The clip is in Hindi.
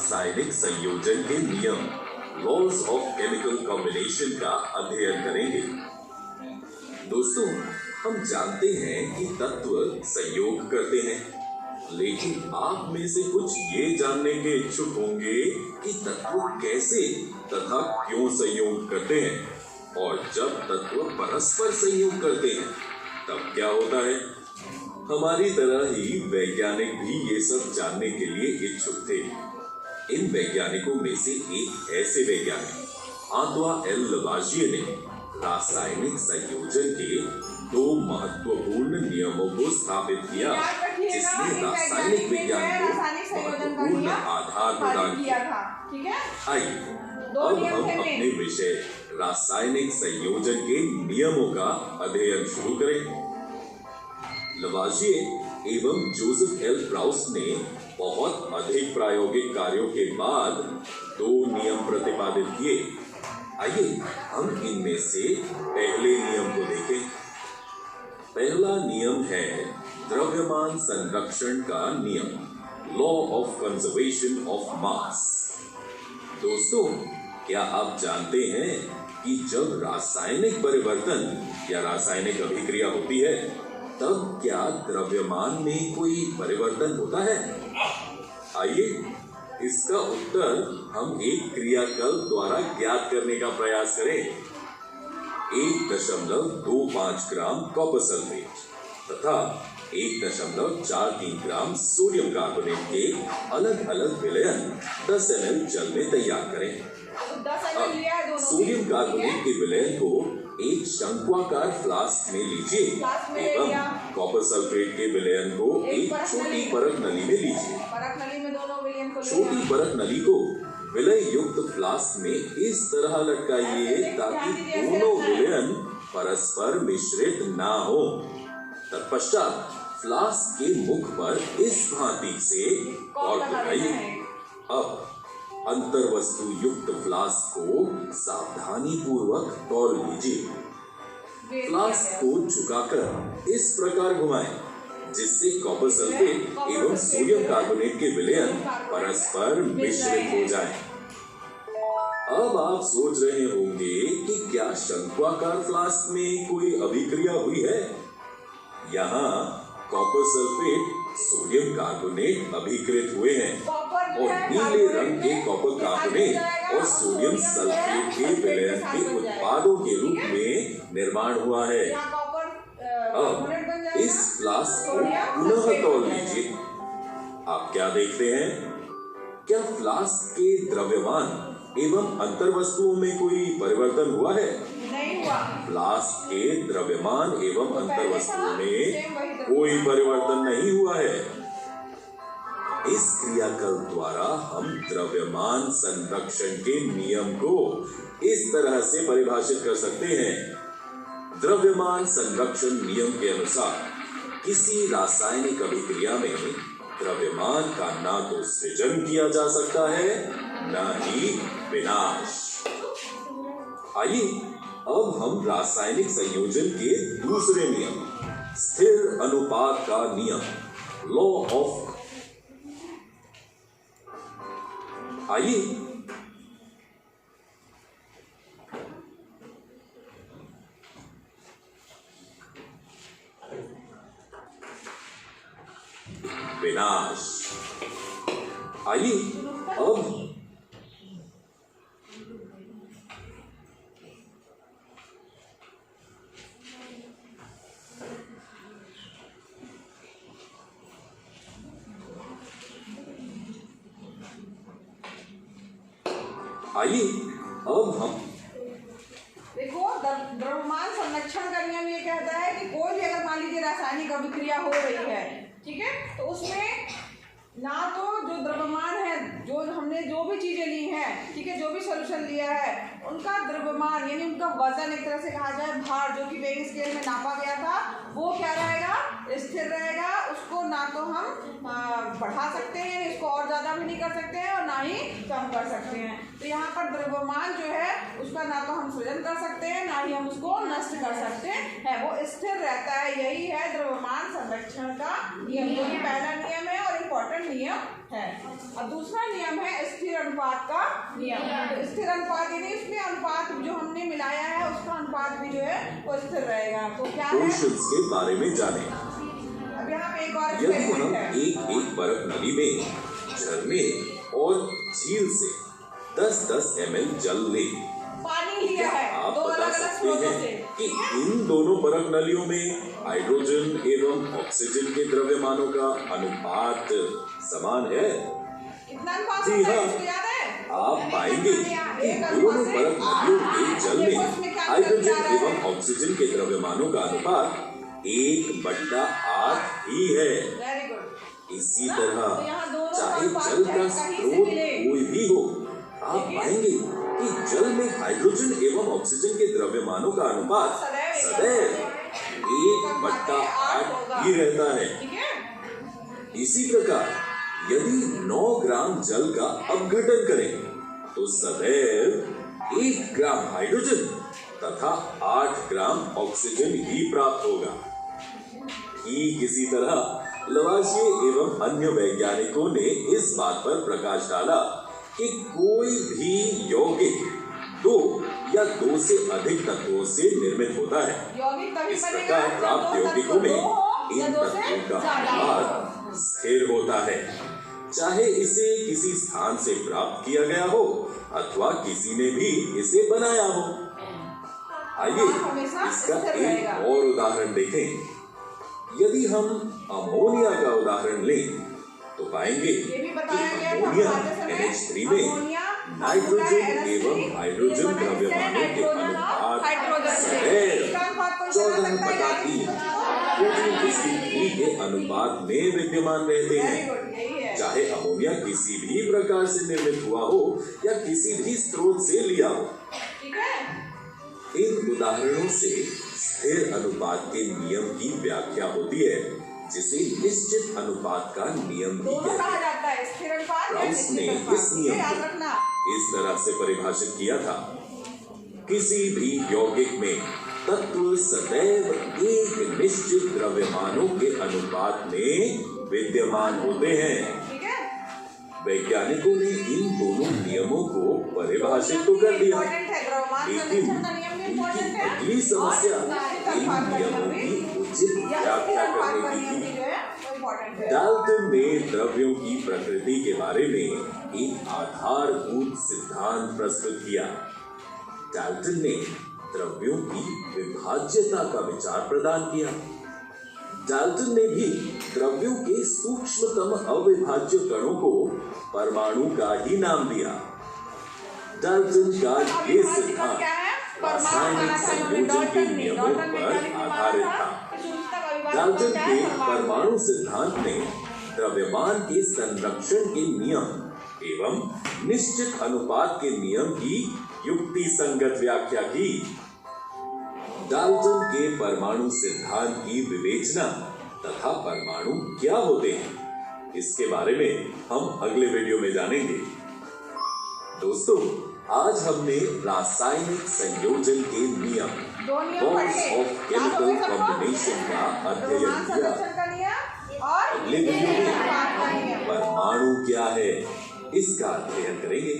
रासायनिक संयोजन के नियम, लॉज ऑफ केमिकल कॉम्बिनेशन का अध्ययन करेंगे। दोस्तों, हम जानते हैं कि तत्व संयोग करते हैं, लेकिन आप में से कुछ ये जानने के इच्छुक होंगे कि तत्व कैसे तथा क्यों संयोग करते हैं, और जब तत्व परस्पर संयोग करते हैं तब क्या होता है। हमारी तरह ही वैज्ञानिक भी ये सब जानने के लिए इच्छुक थे। इन वैज्ञानिकों में से एक ऐसे वैज्ञानिक आंतोआ एल लवाजिये ने रासायनिक संयोजन के 2 महत्वपूर्ण नियमों को स्थापित किया, जिसने रासायनिक विज्ञान को महत्वपूर्ण आधार प्रदान किया। आइए अब हम अपने विषय रासायनिक संयोजन के नियमों का अध्ययन शुरू करें। लवाजिये एवं जोसेफ एल प्राउस ने बहुत अधिक प्रायोगिक कार्यों के बाद 2 नियम प्रतिपादित किए। आइए हम इनमें से पहले नियम को देखें। पहला नियम है द्रव्यमान संरक्षण का नियम, law of conservation of mass. दोस्तों, क्या आप जानते हैं कि जब रासायनिक परिवर्तन या रासायनिक अभिक्रिया होती है तब क्या द्रव्यमान में कोई परिवर्तन होता है? आइए इसका उत्तर हम एक क्रियाकल्प द्वारा ज्ञात करने का प्रयास करें। 1.25 ग्राम कॉपर सल्फेट तथा 1.43 ग्राम सोडियम कार्बोनेट के अलग अलग विलयन 10 ml जल में तैयार करें। सोडियम कार्बोनेट के विलयन को एक शंक्वाकार फ्लास्क में लीजिए एवं कॉपर सल्फेट के विलयन को एक छोटी परत नली में लीजिए। छोटी परत नली को विलय युक्त फ्लास्क में इस तरह लटकाइए ताकि दोनों विलयन परस्पर मिश्रित ना हो। तत्पश्चात फ्लास्क के मुख पर इस भांति से कॉर्क लगाइए। अब अंतर्वस्तु युक्त फ्लास्क को सावधानी पूर्वक तौल लीजिए। फ्लास्क को झुकाकर इस प्रकार घुमाएं जिससे कॉपर सल्फेट एवं सोडियम कार्बोनेट के विलयन परस्पर मिश्रित हो जाएं। अब आप सोच रहे होंगे कि क्या शंक्वाकार फ्लास्क में कोई अभिक्रिया हुई है? यहाँ कॉपर सल्फेट सोडियम कार्बोनेट अभिकृत हुए हैं और नीले रंग के कॉपर कार्बोनेट और सोडियम सल्फेट के विलयन के उत्पादों के रूप में निर्माण हुआ है। अब इस फ्लास्क को पुनः तौल लीजिए। आप क्या देखते हैं? क्या फ्लास्क के द्रव्यमान एवं अंतर्वस्तुओं में कोई परिवर्तन हुआ है? नहीं हुआ। फ्लास्क के द्रव्यमान एवं अंतर्वस्तुओं में कोई परिवर्तन नहीं हुआ है। इस क्रियाकल्प द्वारा हम द्रव्यमान संरक्षण के नियम को इस तरह से परिभाषित कर सकते हैं। द्रव्यमान संरक्षण नियम के अनुसार किसी रासायनिक अभिक्रिया में द्रव्यमान का ना तो सृजन किया जा सकता है न ही विनाश। आइए अब हम रासायनिक संयोजन के दूसरे नियम, स्थिर अनुपात का नियम, लॉ ऑफ, आइए विनाश। आइए अब हम देखो, द्रव्यमान संरक्षण का नियम ये कहता है कि कोई भी अगर मान लीजिए रासायनिक अभिक्रिया हो रही है, ठीक है, तो उसमें ना तो जो द्रव्यमान है, जो हमने जो भी चीजें ली हैं, ठीक है, जो भी सॉल्यूशन लिया है, उनका द्रव्यमान यानी उनका वजन, एक तरह से कहा जाए भार, जो कि वेइंग स्केल में नापा गया था, वो क्या रहेगा? स्थिर रहेगा। उसको ना तो हम बढ़ा सकते हैं, इसको और ज़्यादा भी नहीं कर सकते हैं और ना ही कम कर सकते हैं। तो यहाँ पर द्रव्यमान जो है उसका ना तो हम सृजन कर सकते हैं, ना ही हम उसको नष्ट कर सकते हैं, वो स्थिर रहता है। यही है द्रव्यमान संरक्षण का नियम, जो कि पहला नियम है। और इम्पोर्टेंट नियम है। अब दूसरा नियम है स्थिर अनुपात का नियम। तो स्थिर अनुपात यानी इसमें अनुपात जो हमने मिलाया है उसका अनुपात भी जो है वो स्थिर रहेगा। तो क्या है कोशंस के बारे में जाने। अब यहाँ पे एक और यदि हम एक्सपेरिमेंट है। एक बर्फ नली में झरने और झील से 10-10 ml जल लें, पानी लिया है आप दो बता अलग अलग सकते स्रोतों हैं से, कि इन दोनों बर्फ नलियों में हाइड्रोजन एवं ऑक्सीजन के द्रव्यमानों का अनुपात समान है? कितना अनुपात जी होता है हाँ। इसको याद है? आप पाएंगे कि एक दोनों अनुपात है बर्फ नलियों के जल देखो इसमें में क्या हाइड्रोजन निकल जा रहा एवं है। ऑक्सीजन के द्रव्यमानों का अनुपात 1/8 ही है। Very good. इसी ना? तरह तो यहाँ दोनों चाहे अनुपात जल चाहे का कहीं से स्रोत मिले। कोई भी हो, आप देखिए। पाएंगे कि जल में हाइड्रोजन एवं ऑक्सीजन के द्रव्यमानों का अनुपात सदैव 1/8 ही रहता है। ठीक है। इसी प्रकार यदि 9 ग्राम जल का अपघटन करें तो सदैव 1 ग्राम हाइड्रोजन तथा 8 ग्राम ऑक्सीजन ही प्राप्त होगा। ठीक इसी तरह लवाशिए एवं अन्य वैज्ञानिकों ने इस बात पर प्रकाश डाला कि कोई भी यौगिक 2 या 2 से अधिक तत्वों से निर्मित होता है। यौगिक तभी इस बनेगा प्रकार जब प्राप्त दो यौगिकों तत्व में दो हो या इन दो से तत्वों का ज्यादा हो। अनुपात स्थिर होता है, चाहे इसे किसी स्थान से प्राप्त किया गया हो अथवा किसी ने भी इसे बनाया हो। आइए हमेशा इसका स्थिर एक रहेगा। और उदाहरण देखें। यदि हम अमोनिया का उदाहरण लें तो पाएंगे ये भी कि बताया गया था अमोनिया हमारे समय NH3 में अमोनिया नाइट्रोजन एवं हाइड्रोजन द्रव्यमानों के अनुपात सदैव 14/3 के अनुपात में विद्यमान रहते वेरी हैं। गुड, यही है। चाहे अमोनिया किसी भी प्रकार से निर्मित हुआ हो या किसी भी स्रोत से लिया हो। ठीक है। इन उदाहरणों से स्थिर अनुपात के नियम की व्याख्या होती है, जिसे निश्चित अनुपात का नियम भी दोनों कहते कहा हैं। जाता है स्थिर अनुपात या राउस ने निश्चित अनुपात। इस नियम ये याद को रखना। इस तरह से परिभाषित किया था, किसी भी यौगिक में तत्व सदैव एक निश्चित द्रव्यमानों के अनुपात में विद्यमान होते हैं। ठीक है। वैज्ञानिकों ने इन दोनों नियमों को परिभाषित तो कर दिया, इम्पोर्टेंट है, द्रव्यमान लेकिन संरक्षण का नियम भी इम्पोर्टेंट है। अगली समस्या और निश्चित इन अनुपात का नियमों नियम भी की उचित या स्थिर व्याख्या अनुपात का करने नियम की भी थी। जो है वो इम्पोर्टेंट है। डाल्टन ने द्रव्यों की प्रकृति के बारे में एक आधारभूत सिद्धांत प्रस्तुत किया। डाल्टन ने द्रव्यों की विभाज्यता का विचार प्रदान किया। डाल्टन ने भी द्रव्यों के सूक्ष्मतम अविभाज्य कणों को परमाणु का ही नाम दिया। डाल्टन का ये सिद्धांत रासायनिक संयोजन के नियमों पर आधारित था। डाल्टन के परमाणु सिद्धांत ने द्रव्यमान के संरक्षण के नियम एवं निश्चित अनुपात के नियम की युक्ति संगत व्याख्या की। डाल्टन के परमाणु सिद्धांत की विवेचना तथा परमाणु क्या होते हैं, इसके बारे में हम अगले वीडियो में जानेंगे। दोस्तों, आज हमने रासायनिक संयोजन के नियम Laws of Chemical Combination का अध्ययन किया। अगले वीडियो में हम परमाणु क्या है इसका अध्ययन करेंगे।